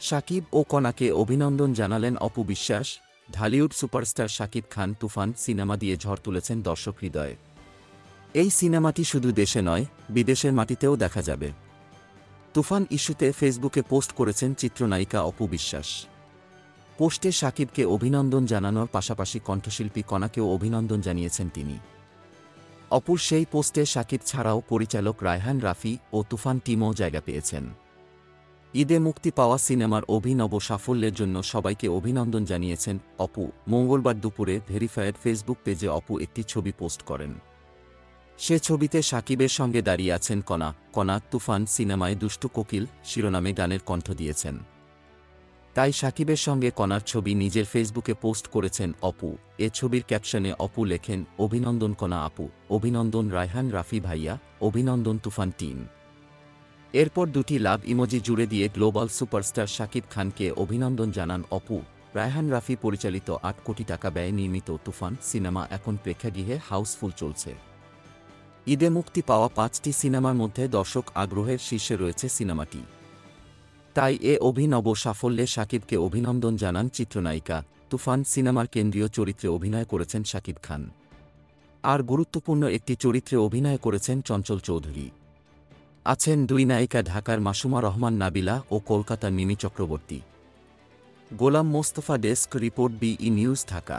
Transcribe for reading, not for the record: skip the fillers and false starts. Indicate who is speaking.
Speaker 1: শাকিব ও কণাকে অভিনন্দন জানালেন অপু বিশ্বাস। ঢালিউড সুপারস্টার শাকিব খান তুফান সিনেমা দিয়ে ঝড় তুলেছেন দর্শক হৃদয়ে। এই সিনেমাটি শুধু দেশে নয়, বিদেশের মাটিতেও দেখা যাবে। তুফান ইস্যুতে ফেসবুকে পোস্ট করেছেন চিত্রনায়িকা অপু বিশ্বাস। পোস্টে শাকিবকে অভিনন্দন জানানোর পাশাপাশি কণ্ঠশিল্পী কণাকেও অভিনন্দন জানিয়েছেন তিনি। অপুর সেই পোস্টে শাকিব ছাড়াও পরিচালক রায়হান রাফি ও তুফান টিমও জায়গা পেয়েছেন। ঈদে মুক্তি পাওয়া সিনেমার অভিনব সাফল্যের জন্য সবাইকে অভিনন্দন জানিয়েছেন অপু। মঙ্গলবার দুপুরে ভেরিফায়েড ফেসবুক পেজে অপু একটি ছবি পোস্ট করেন। সে ছবিতে শাকিবের সঙ্গে দাঁড়িয়ে আছেন কণা। কণা তুফান সিনেমায় দুষ্টু কোকিল শিরোনামে গানের কণ্ঠ দিয়েছেন। তাই শাকিবের সঙ্গে কণার ছবি নিজের ফেসবুকে পোস্ট করেছেন অপু। এ ছবির ক্যাপশনে অপু লেখেন, অভিনন্দন কণা আপু, অভিনন্দন রায়হান রাফি ভাইয়া, অভিনন্দন তুফান টিম। এরপর দুটি লাভ ইমোজি জুড়ে দিয়ে গ্লোবাল সুপারস্টার শাকিব খানকে অভিনন্দন জানান অপু। রায়হান রাফি পরিচালিত ৮ কোটি টাকা ব্যয়ে নির্মিত তুফান সিনেমা এখন প্রেক্ষাগৃহে হাউসফুল চলছে। ঈদে মুক্তি পাওয়া ৫টি সিনেমার মধ্যে দর্শক আগ্রহের শীর্ষে রয়েছে সিনেমাটি। তাই এ অভিনব সাফল্যে শাকিবকে অভিনন্দন জানান চিত্রনায়িকা। তুফান সিনেমার কেন্দ্রীয় চরিত্রে অভিনয় করেছেন শাকিব খান। আর গুরুত্বপূর্ণ একটি চরিত্রে অভিনয় করেছেন চঞ্চল চৌধুরী। আছেন দুই নায়িকা ঢাকার মাসুমা রহমান নাবিলা ও কলকাতার Mimi Chakraborty. Golam Mostafa, desk report, BE news, Dhaka.